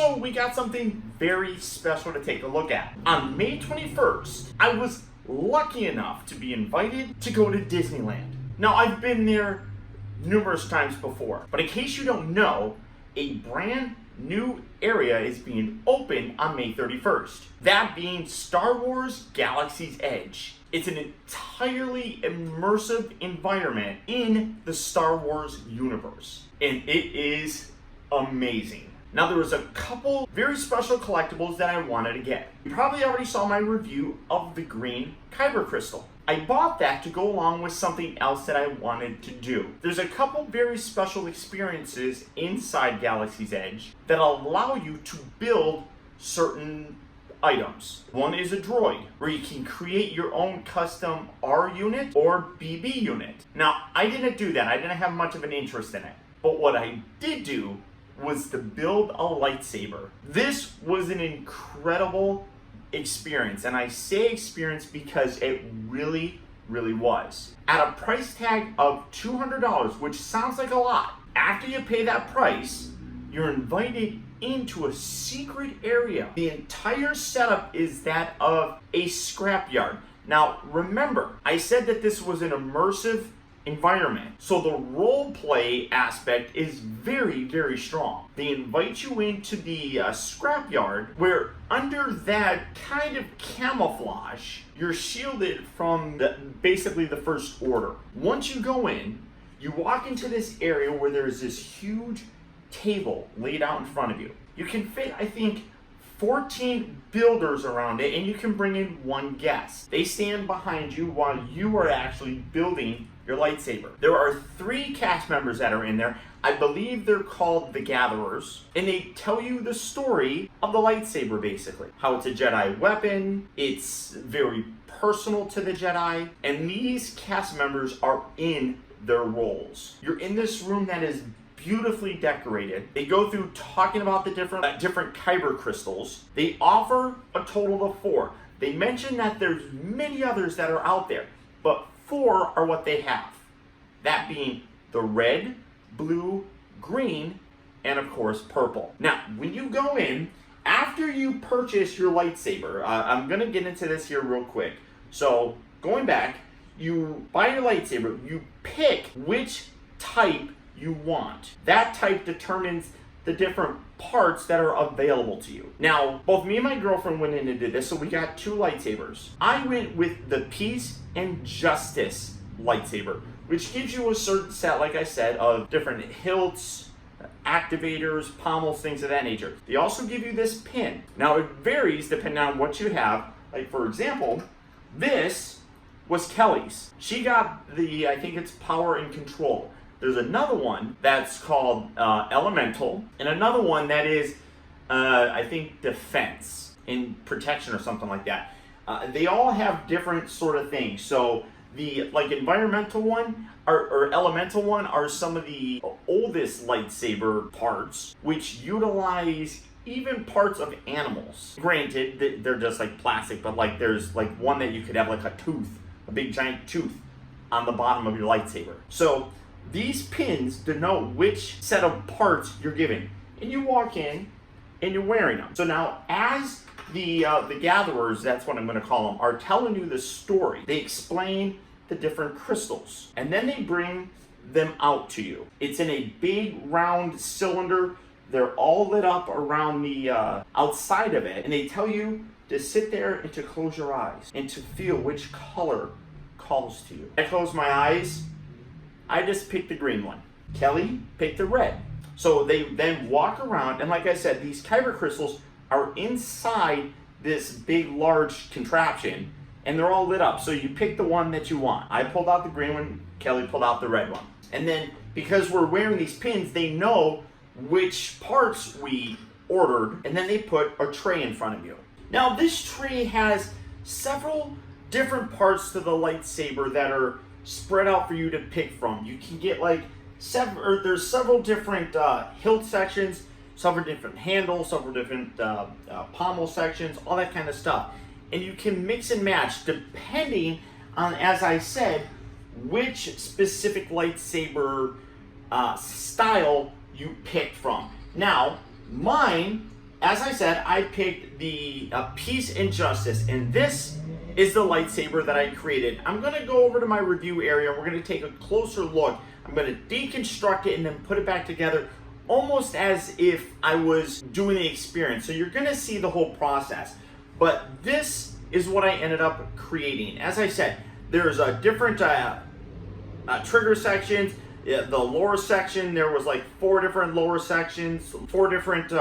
So we got something very special to take a look at. On May 21st, I was lucky enough to be invited to go to Disneyland. Now, I've been there numerous times before, but in case you don't know, a brand new area is being opened on May 31st. That being Star Wars Galaxy's Edge. It's an entirely immersive environment in the Star Wars universe, and it is amazing. Now, there was a couple very special collectibles that I wanted to get. You probably already saw my review of the green Kyber crystal. I bought that to go along with something else that I wanted to do. There's a couple very special experiences inside Galaxy's Edge that allow you to build certain items. One is a droid, where you can create your own custom R unit or BB unit. Now, I didn't do that. I didn't have much of an interest in it. But what I did do was to build a lightsaber. This was an incredible experience, and I say experience because it really was. At a price tag of $200, which sounds like a lot, after you pay that price, you're invited into a secret area. The entire setup is that of a scrapyard. Now, remember, I said that this was an immersive environment, so the role play aspect is very strong. They invite you into the scrapyard, where under that kind of camouflage, you're shielded from basically the First Order. Once you go in, you walk into this area where there's this huge table laid out in front of you. You can fit, I think, 14 builders around it, and you can bring in one guest. They stand behind you while you are actually building your lightsaber. There are 3 cast members that are in there. I believe they're called the Gatherers, and they tell you the story of the lightsaber, basically. How it's a Jedi weapon, it's very personal to the Jedi, and these cast members are in their roles. You're in this room that is beautifully decorated. They go through talking about the different Kyber crystals. They offer a total of 4. They mention that there's many others that are out there, but 4 are what they have. That being the red, blue, green, and of course purple. Now, when you go in, after you purchase your lightsaber, I'm gonna get into this here real quick. So, going back, you buy your lightsaber, you pick which type you want. That type determines the different parts that are available to you. Now, both me and my girlfriend went in and did this, so we got 2 lightsabers. I went with the Peace and Justice lightsaber, which gives you a certain set, like I said, of different hilts, activators, pommels, things of that nature. They also give you this pin. Now, it varies depending on what you have. Like, for example, this was Kelly's. She got the, I think it's Power and Control. There's another one that's called Elemental, and another one that is, I think, Defense and Protection or something like that. They all have different sort of things. So the environmental one or elemental one are some of the oldest lightsaber parts, which utilize even parts of animals. Granted, they're just like plastic, but like there's like one that you could have like a tooth, a big giant tooth on the bottom of your lightsaber. So these pins denote which set of parts you're given, and you walk in and you're wearing them. So now, as the Gatherers, that's what I'm going to call them, are telling you the story, they explain the different crystals, and then they bring them out to you. It's in a big round cylinder. They're all lit up around the outside of it, and they tell you to sit there and to close your eyes and to feel which color calls to you. I close my eyes. I just picked the green one. Kelly picked the red. So they then walk around, and like I said, these Kyber crystals are inside this big, large contraption, and they're all lit up. So you pick the one that you want. I pulled out the green one, Kelly pulled out the red one. And then, because we're wearing these pins, they know which parts we ordered, and then they put a tray in front of you. Now, this tray has several different parts to the lightsaber that are spread out for you to pick from. You can get like there's several different hilt sections, several different handles, several different pommel sections, all that kind of stuff. And you can mix and match depending on, as I said, which specific lightsaber style you pick from. Now, mine as I said, I picked the Peace and Justice, and this is the lightsaber that I created. I'm going to go over to my review area. We're going to take a closer look. I'm going to deconstruct it and then put it back together almost as if I was doing the experience. So you're going to see the whole process. But this is what I ended up creating. As I said, there's a different trigger sections. The lower section, there was like 4 different lower sections, 4 different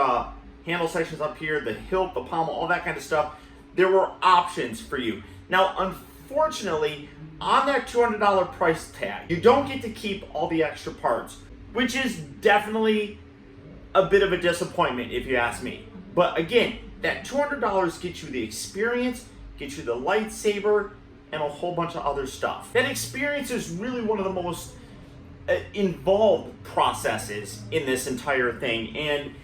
handle sections up here, the hilt, the pommel, all that kind of stuff. There were options for you. Now, unfortunately, on that $200 price tag, you don't get to keep all the extra parts, which is definitely a bit of a disappointment if you ask me. But again, that $200 gets you the experience, gets you the lightsaber, and a whole bunch of other stuff. That experience is really one of the most involved processes in this entire thing, and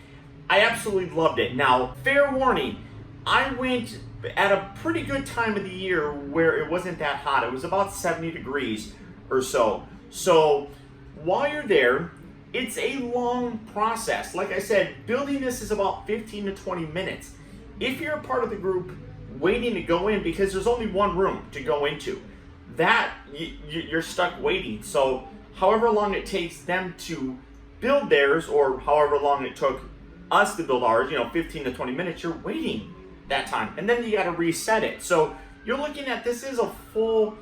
I absolutely loved it. Now, fair warning, I went at a pretty good time of the year where it wasn't that hot. It was about 70 degrees or so. So while you're there, it's a long process. Like I said, building this is about 15 to 20 minutes. If you're a part of the group waiting to go in, because there's only one room to go into, that you're stuck waiting. So however long it takes them to build theirs, or however long it took us to build ours, 15 to 20 minutes, you're waiting that time, and then you got to reset it. So you're looking at, this is a full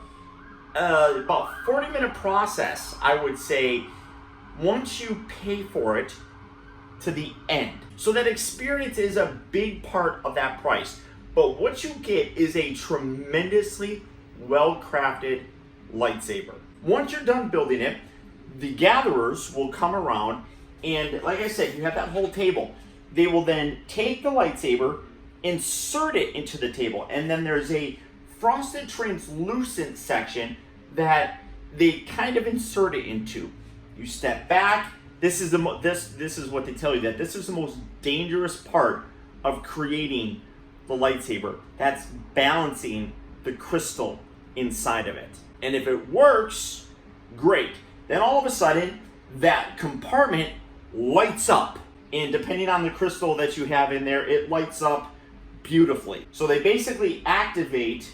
about 40-minute process, I would say, once you pay for it to the end. So that experience is a big part of that price, but what you get is a tremendously well-crafted lightsaber. Once you're done building it, the gatherers will come around, and like I said, you have that whole table. They will then take the lightsaber, insert it into the table, and then there's a frosted translucent section that they kind of insert it into. You step back. This is this is what they tell you, that this is the most dangerous part of creating the lightsaber. That's balancing the crystal inside of it. And if it works, great. Then all of a sudden, that compartment lights up. And depending on the crystal that you have in there, it lights up beautifully. So they basically activate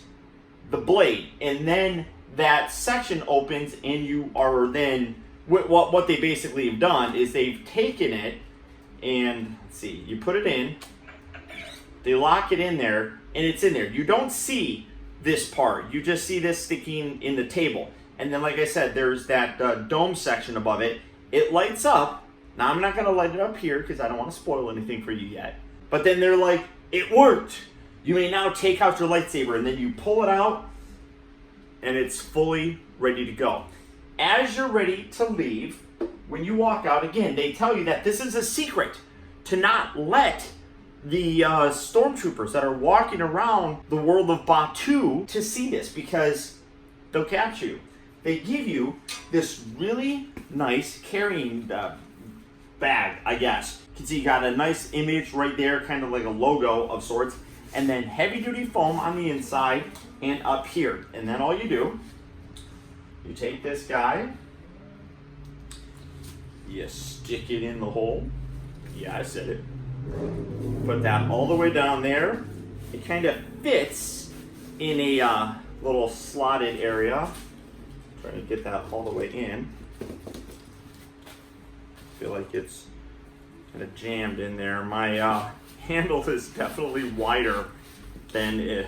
the blade, and then that section opens, and you are then, what they basically have done is they've taken it, and let's see, you put it in, they lock it in there, and it's in there. You don't see this part. You just see this sticking in the table. And then, like I said, there's that dome section above it. It lights up. Now, I'm not going to light it up here because I don't want to spoil anything for you yet. But then they're like, it worked. You may now take out your lightsaber, and then you pull it out, and it's fully ready to go. As you're ready to leave, when you walk out, again, they tell you that this is a secret, to not let the stormtroopers that are walking around the world of Batuu to see this, because they'll capture you. They give you this really nice carrying bag, I guess. You can see you got a nice image right there, kind of like a logo of sorts, and then heavy duty foam on the inside and up here. And then all you do, you take this guy, you stick it in the hole. Yeah, I said it. Put that all the way down there. It kind of fits in a little slotted area. Trying to get that all the way in. Feel like it's kind of jammed in there. My handle is definitely wider than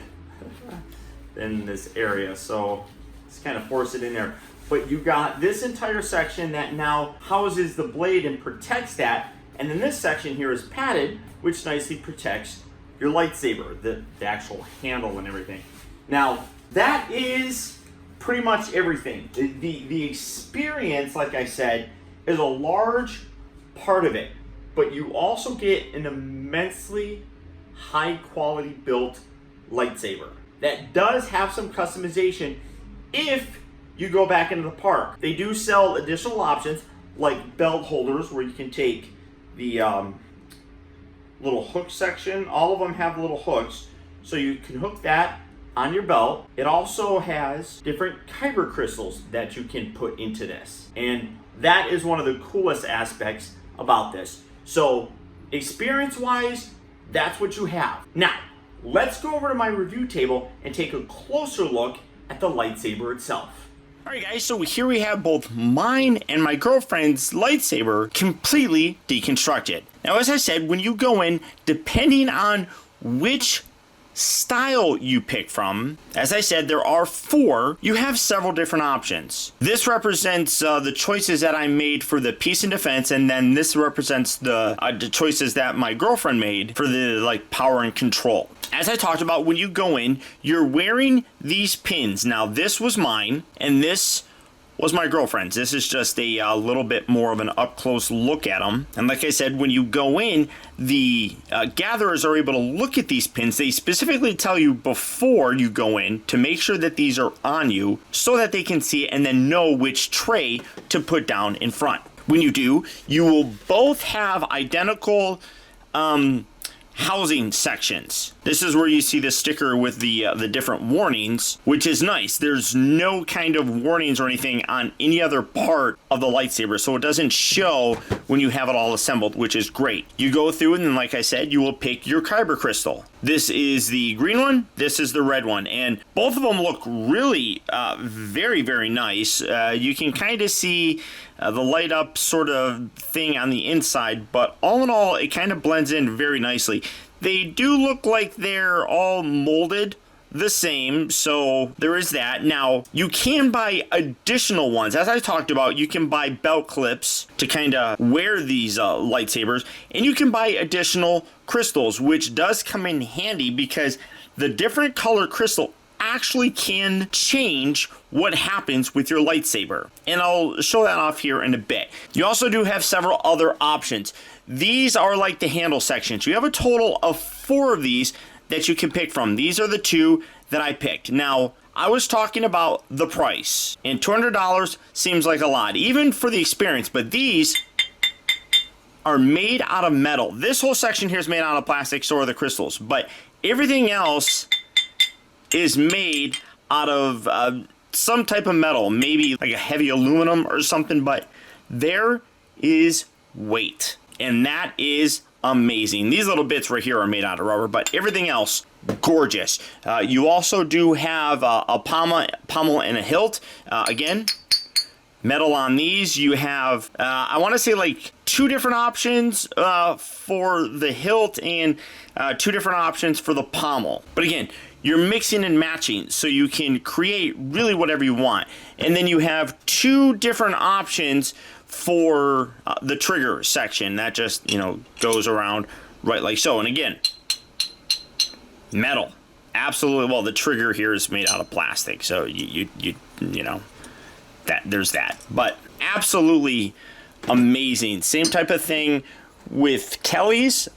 this area, so just kind of force it in there. But you got this entire section that now houses the blade and protects that, and then this section here is padded, which nicely protects your lightsaber, the actual handle and everything. Now, that is pretty much everything. The experience, like I said, is a large part of it, but you also get an immensely high quality built lightsaber that does have some customization if you go back into the park. They do sell additional options like belt holders where you can take the little hook section. All of them have little hooks, so you can hook that on your belt. It also has different kyber crystals that you can put into this, and that is one of the coolest aspects about this. So experience wise, that's what you have. Now, let's go over to my review table and take a closer look at the lightsaber itself. Alright guys, so here we have both mine and my girlfriend's lightsaber completely deconstructed. Now as I said, when you go in, depending on which style you pick from, as I said, there are 4. You have several different options. This represents the choices that I made for the peace and defense, and then this represents the choices that my girlfriend made for the power and control. As I talked about, when you go in, you're wearing these pins. Now this was mine, and this was my girlfriend's. This is just a little bit more of an up-close look at them. And like I said, when you go in, the gatherers are able to look at these pins. They specifically tell you before you go in to make sure that these are on you so that they can see it and then know which tray to put down in front. When you do, you will both have identical housing sections. This is where you see the sticker with the different warnings, which is nice. There's no kind of warnings or anything on any other part of the lightsaber, so it doesn't show when you have it all assembled, which is great. You go through and then, like I said, you will pick your kyber crystal. This is the green one, this is the red one, and both of them look really very, very nice. You can kind of see the light up sort of thing on the inside, but all in all, it kind of blends in very nicely. They do look like they're all molded the same, so there is that. Now, you can buy additional ones. As I talked about, you can buy belt clips to kind of wear these lightsabers, and you can buy additional crystals, which does come in handy because the different color crystal actually can change what happens with your lightsaber. And I'll show that off here in a bit. You also do have several other options. These are like the handle sections. You have a total of 4 of these that you can pick from. These are the 2 that I picked. Now, I was talking about the price, and $200 seems like a lot, even for the experience, but these are made out of metal. This whole section here is made out of plastic, so are the crystals, but everything else is made out of some type of metal, maybe like a heavy aluminum or something, but there is weight, and that is amazing. These little bits right here are made out of rubber, but everything else, gorgeous. You also do have a pommel and a hilt. Again, metal on these. You have, I want to say like 2 different options for the hilt and 2 different options for the pommel. But again, you're mixing and matching, so you can create really whatever you want. And then you have 2 different options for the trigger section. That just, goes around right like so. And again, metal. Absolutely. Well, the trigger here is made out of plastic, so you know, that there's that. But absolutely amazing. Same type of thing with Kelly's.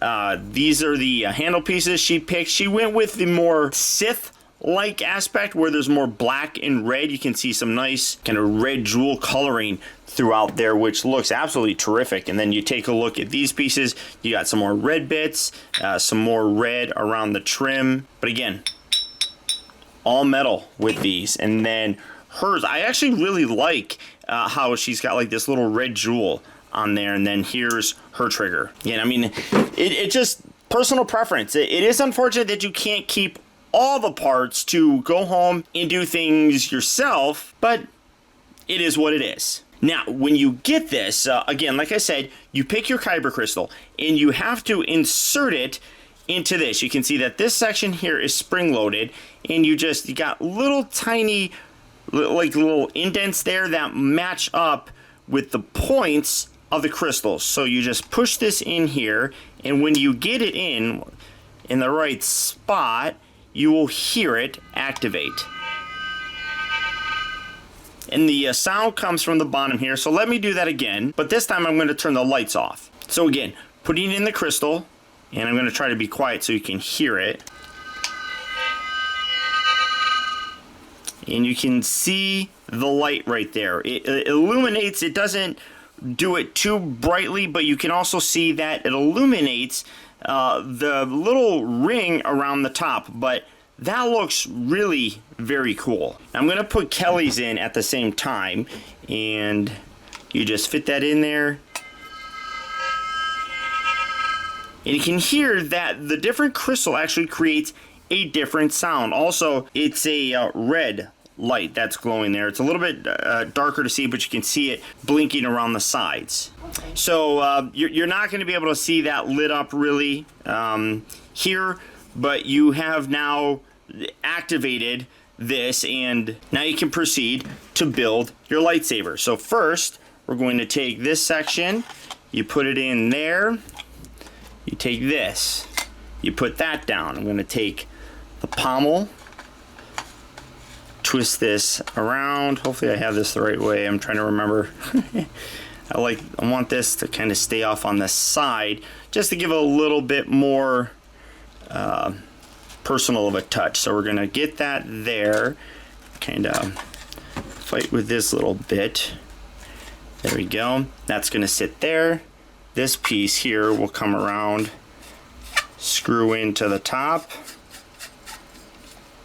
These are the handle pieces she picked. She went with the more Sith-like aspect where there's more black and red. You can see some nice kind of red jewel coloring throughout there, which looks absolutely terrific. And then you take a look at these pieces. You got some more red bits, some more red around the trim. But again, all metal with these. And then hers, I actually really like how she's got like this little red jewel on there, and then here's her trigger. Yeah, I mean, it just personal preference. It is unfortunate that you can't keep all the parts to go home and do things yourself, but it is what it is. Now, when you get this, again, like I said, you pick your kyber crystal, and you have to insert it into this. You can see that this section here is spring-loaded, and you got little tiny, like little indents there that match up with the points of the crystals. So you just push this in here, and when you get it in the right spot, you will hear it activate. And the sound comes from the bottom here, so let me do that again, but this time I'm going to turn the lights off. So again, putting in the crystal, and I'm going to try to be quiet so you can hear it. And you can see the light right there. It illuminates. It doesn't do it too brightly, but you can also see that it illuminates the little ring around the top, but that looks really very cool. I'm going to put Kelly's in at the same time, and you just fit that in there. And you can hear that the different crystal actually creates a different sound. Also, it's a red light that's glowing there. It's a little bit darker to see, but you can see it blinking around the sides. So you're not going to be able to see that lit up really here, but you have now activated this, and now you can proceed to build your lightsaber. So first, we're going to take this section, you put it in there, you take this, you put that down. I'm going to take the pommel, twist this around. Hopefully I have this the right way. I'm trying to remember. I want this to kind of stay off on the side, just to give it a little bit more personal of a touch. So we're gonna get that there, kind of fight with this little bit. There we go. That's gonna sit there. This piece here will come around, screw into the top,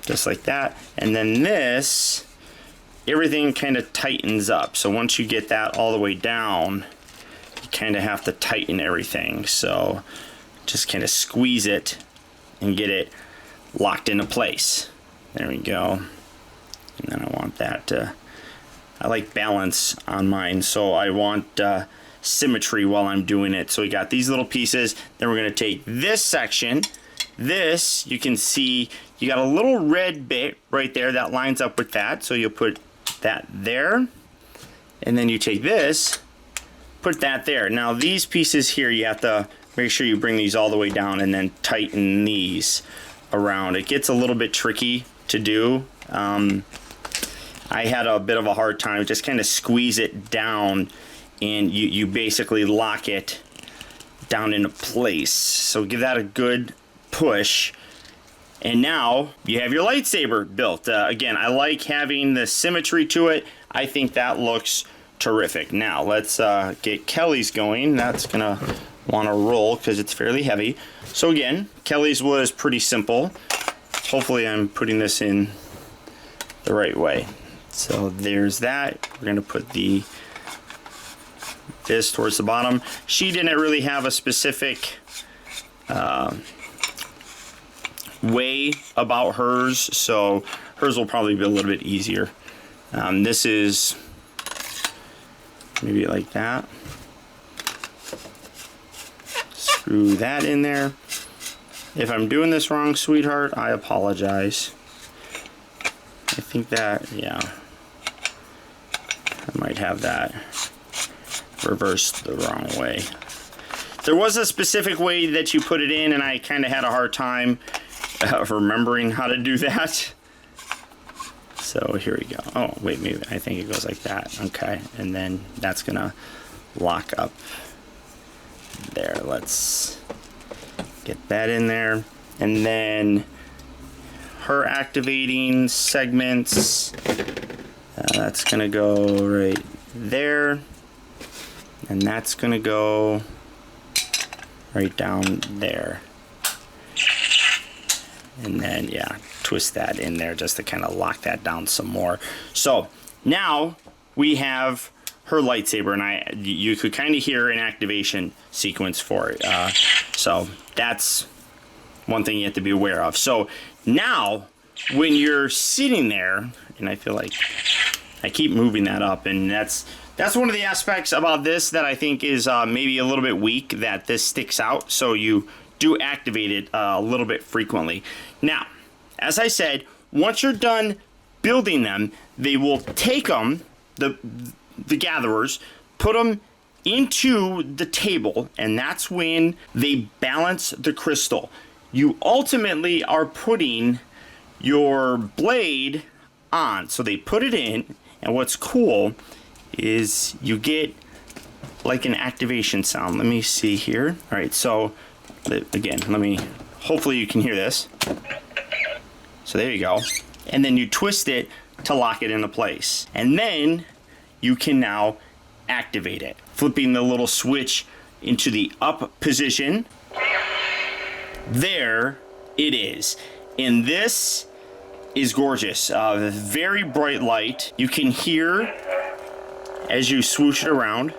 just like that. And then this, everything kind of tightens up. So once you get that all the way down, you kind of have to tighten everything. So just kind of squeeze it and get it locked into place. There we go. And then I want that to, I like balance on mine, so I want symmetry while I'm doing it. So we got these little pieces. Then we're going to take this section. This, you can see, you got a little red bit right there that lines up with that. So you'll put that there. And then you take this, put that there. Now these pieces here, you have to make sure you bring these all the way down and then tighten these around. It gets a little bit tricky to do. I had a bit of a hard time. Just kind of squeeze it down, and you basically lock it down into place. So give that a good push, and now you have your lightsaber built. Again, I like having the symmetry to it. I think that looks terrific. Now let's get Kelly's going. That's gonna want to roll because it's fairly heavy. So again, Kelly's was pretty simple. Hopefully I'm putting this in the right way. So there's that. We're gonna put this towards the bottom. She didn't really have a specific way about hers, so hers will probably be a little bit easier. This is maybe like that. Screw that in there. If I'm doing this wrong, sweetheart, I apologize. I think that, yeah, I might have that reversed the wrong way. There was a specific way that you put it in, and I kind of had a hard time remembering how to do that. So here we go. Oh, wait, maybe I think it goes like that. Okay, and then that's gonna lock up there. Let's get that in there, and then her activating segments, that's gonna go right there, and that's gonna go right down there, and then yeah, twist that in there just to kind of lock that down some more. So now we have her lightsaber, and you could kind of hear an activation sequence for it. So that's one thing you have to be aware of. So now when you're sitting there, and I feel like I keep moving that up, and that's one of the aspects about this that I think is maybe a little bit weak, that this sticks out. So you do activate it a little bit frequently. Now, as I said, once you're done building them, they will take them, the gatherers, put them into the table, and that's when they balance the crystal. You ultimately are putting your blade on. So they put it in, and what's cool is you get like an activation sound. Let me see here. All right, so again, hopefully you can hear this. So there you go. And then you twist it to lock it into place. And then you can now activate it. Flipping the little switch into the up position. There it is. And this is gorgeous. Very bright light. You can hear as you swoosh it around.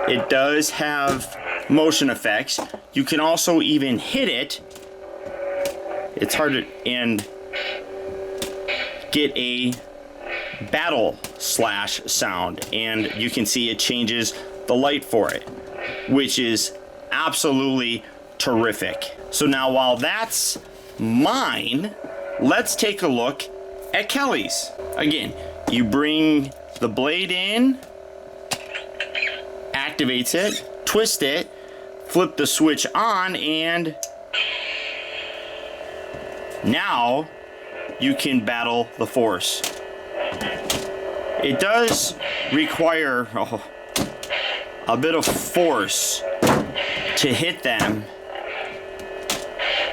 It does have motion effects. You can also even hit it. It's hard to, and get a battle slash sound, and you can see it changes the light for it, which is absolutely terrific. So now, while that's mine, let's take a look at Kelly's. Again, you bring the blade in, activates it, twist it, flip the switch on, and now you can battle the Force. It does require a bit of force to hit them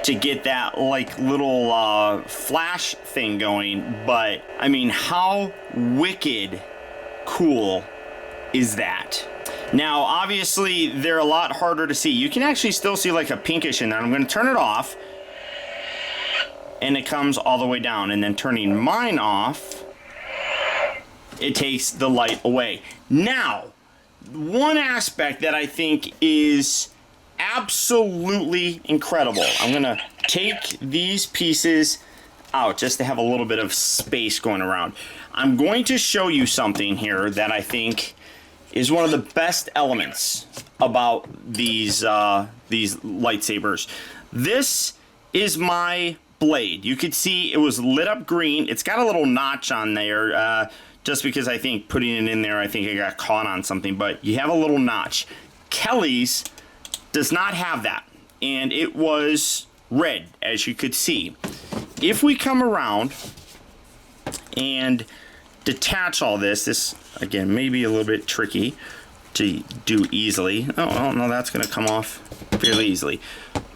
to get that like little flash thing going, but I mean, how wicked cool is that? Now, obviously, they're a lot harder to see. You can actually still see like a pinkish in there. I'm going to turn it off, and it comes all the way down, and then turning mine off, it takes the light away. Now, one aspect that I think is absolutely incredible. I'm gonna take these pieces out just to have a little bit of space going around. I'm going to show you something here that I think is one of the best elements about these lightsabers. This is my blade. You could see it was lit up green. It's got a little notch on there, just because I think putting it in there, I think it got caught on something, but you have a little notch. Kelly's does not have that, and it was red, as you could see. If we come around and detach all this again may be a little bit tricky to do easily. Oh no, that's gonna come off fairly easily.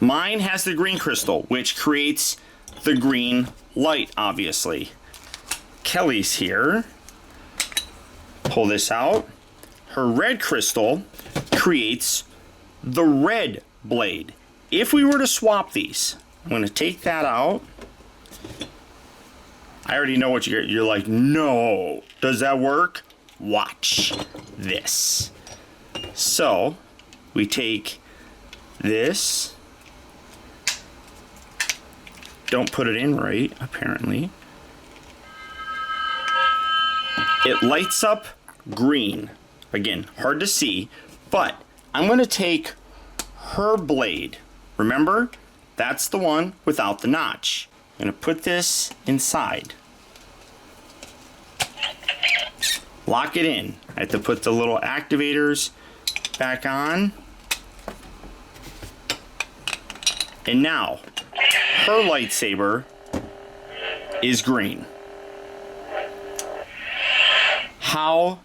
Mine has the green crystal, which creates the green light, obviously. Kelly's here. Pull this out. Her red crystal creates the red blade. If we were to swap these, I'm going to take that out. I already know what you're like, no. Does that work? Watch this. So, we take this. Don't put it in right, apparently. It lights up green. Again, hard to see, but I'm going to take her blade. Remember, that's the one without the notch. I'm going to put this inside. Lock it in. I have to put the little activators back on. And now, her lightsaber is green. How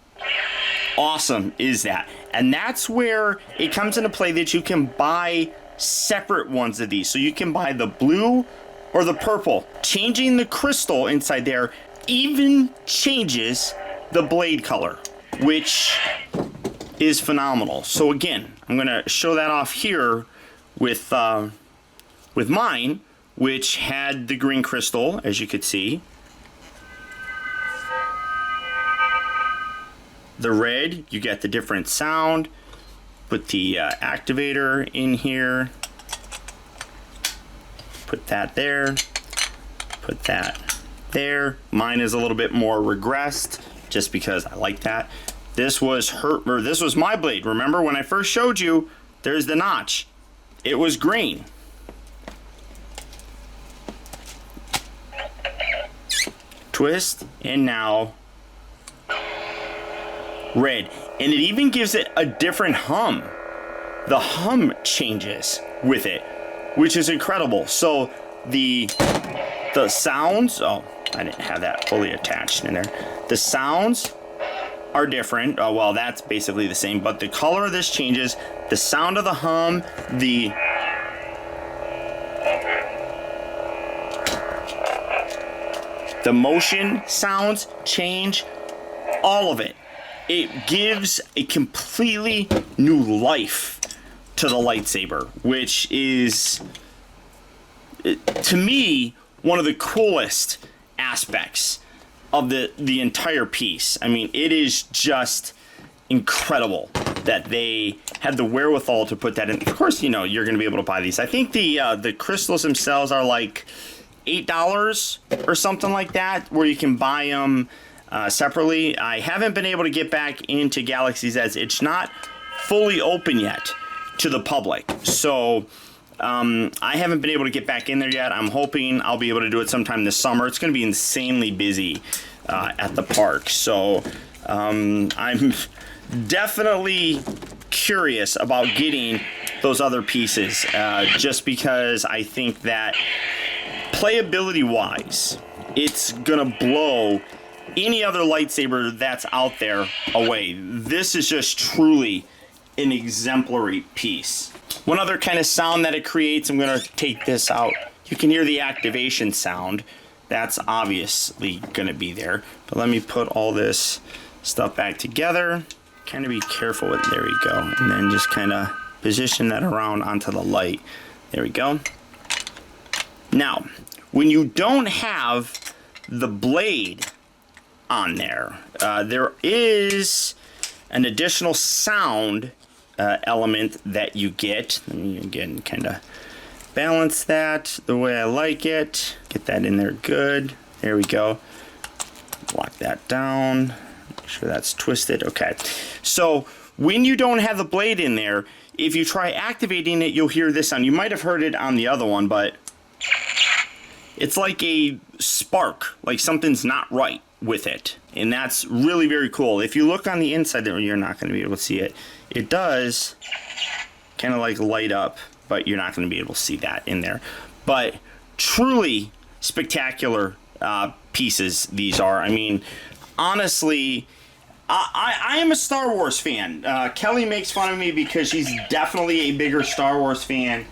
awesome is that? And that's where it comes into play that you can buy separate ones of these. So you can buy the blue or the purple. Changing the crystal inside there even changes the blade color, which is phenomenal. So again, I'm going to show that off here with mine, which had the green crystal, as you could see. The red, you get the different sound. Put the activator in here. Put that there. Put that there. Mine is a little bit more regressed, just because I like that. This was this was my blade. Remember when I first showed you, there's the notch. It was green. Twist, and now red. And it even gives it a different hum. The hum changes with it, which is incredible. So the sounds, oh, I didn't have that fully attached in there. The sounds are different. Oh, well, that's basically the same, but the color of this changes. The sound of the hum, the motion sounds change, all of it. It gives a completely new life to the lightsaber, which is, to me, one of the coolest aspects of the entire piece. I mean, it is just incredible. that they had the wherewithal to put that in. Of course, you know, you're going to be able to buy these. I think the crystals themselves are like $8 or something like that, where you can buy them separately. I haven't been able to get back into Galaxy's Edge. It's not fully open yet to the public, so I haven't been able to get back in there yet. I'm hoping I'll be able to do it sometime this summer. It's going to be insanely busy at the park, so I'm definitely curious about getting those other pieces, just because I think that playability wise, it's gonna blow any other lightsaber that's out there away. This is just truly an exemplary piece. One other kind of sound that it creates, I'm gonna take this out. You can hear the activation sound. That's obviously gonna be there. But let me put all this stuff back together. Kind of be careful with, there we go. And then just kind of position that around onto the light. There we go. Now, when you don't have the blade on there, there is an additional sound element that you get. Let me again kind of balance that the way I like it. Get that in there good. There we go. Lock that down. Make sure that's twisted. Okay. So when you don't have the blade in there, if you try activating it, you'll hear this sound. You might have heard it on the other one, but it's like a spark, like something's not right with it. And that's really very cool. If you look on the inside there, you're not going to be able to see it. It does kind of like light up, but you're not going to be able to see that in there. But truly spectacular pieces these are. I mean, honestly, I am a Star Wars fan. Kelly makes fun of me because she's definitely a bigger Star Wars fan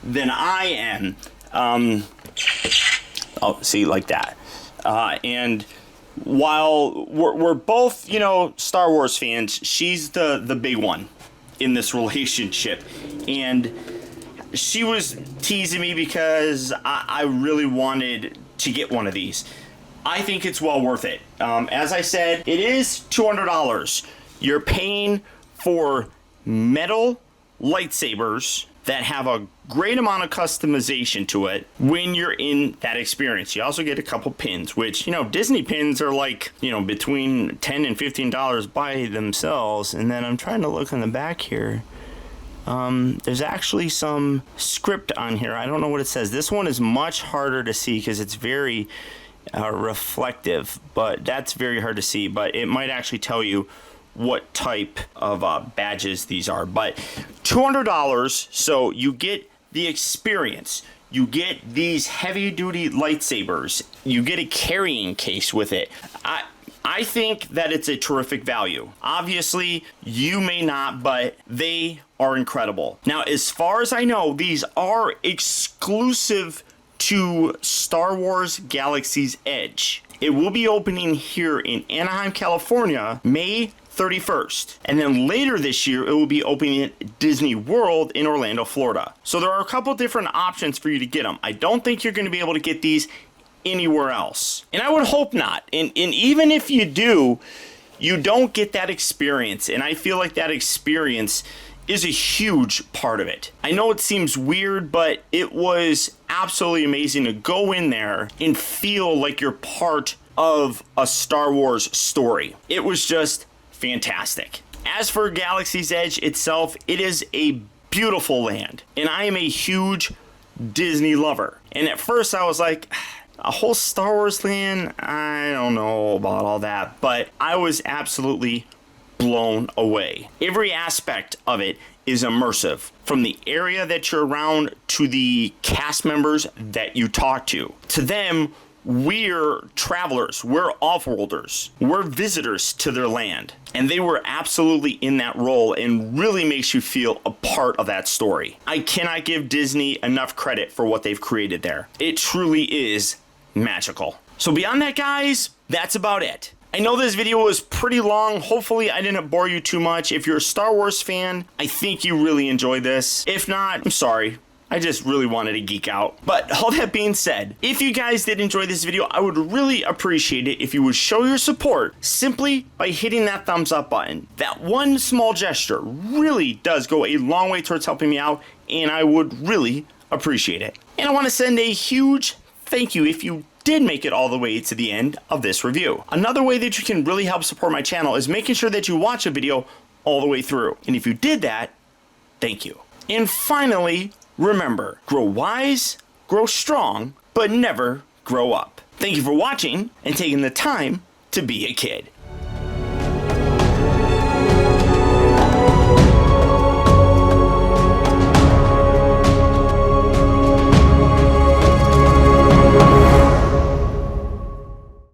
than I am. Oh, see, like that. And while we're both, you know, Star Wars fans, she's the big one in this relationship. And she was teasing me because I really wanted to get one of these. I think it's well worth it. As I said, it is $200. You're paying for metal lightsabers that have a great amount of customization to it when you're in that experience. You also get a couple pins, which, you know, Disney pins are like, you know, between $10 and $15 by themselves. And then I'm trying to look on the back here. There's actually some script on here. I don't know what it says. This one is much harder to see because it's very reflective, but that's very hard to see. But it might actually tell you what type of badges these are. But $200, so you get the experience. You get these heavy-duty lightsabers. You get a carrying case with it. I think that it's a terrific value. Obviously, you may not, but they are incredible. Now, as far as I know, these are exclusive to Star Wars Galaxy's Edge. It will be opening here in Anaheim, California, May 31st. And then later this year, it will be opening at Disney World in Orlando, Florida. So there are a couple different options for you to get them. I don't think you're going to be able to get these anywhere else. And I would hope not. And even if you do, you don't get that experience. And I feel like that experience is a huge part of it. I know it seems weird, but it was absolutely amazing to go in there and feel like you're part of a Star Wars story. It was just fantastic. As for Galaxy's Edge itself, it is a beautiful land, and I am a huge Disney lover. And at first I was like, a whole Star Wars land? I don't know about all that, but I was absolutely blown away. Every aspect of it is immersive, from the area that you're around to the cast members that you talk to them. We're travelers, we're off-worlders, we're visitors to their land, and they were absolutely in that role and really makes you feel a part of that story. I cannot give Disney enough credit for what they've created there. It truly is magical. So beyond that, guys, that's about it. I know this video was pretty long. Hopefully I didn't bore you too much. If you're a Star Wars fan, I think you really enjoyed this. If not, I'm sorry. I just really wanted to geek out. But all that being said, if you guys did enjoy this video, I would really appreciate it if you would show your support simply by hitting that thumbs up button. That one small gesture really does go a long way towards helping me out, and I would really appreciate it. And I want to send a huge thank you if you did make it all the way to the end of this review. Another way that you can really help support my channel is making sure that you watch a video all the way through. And if you did that, thank you. And finally, remember, grow wise, grow strong, but never grow up. Thank you for watching and taking the time to be a kid.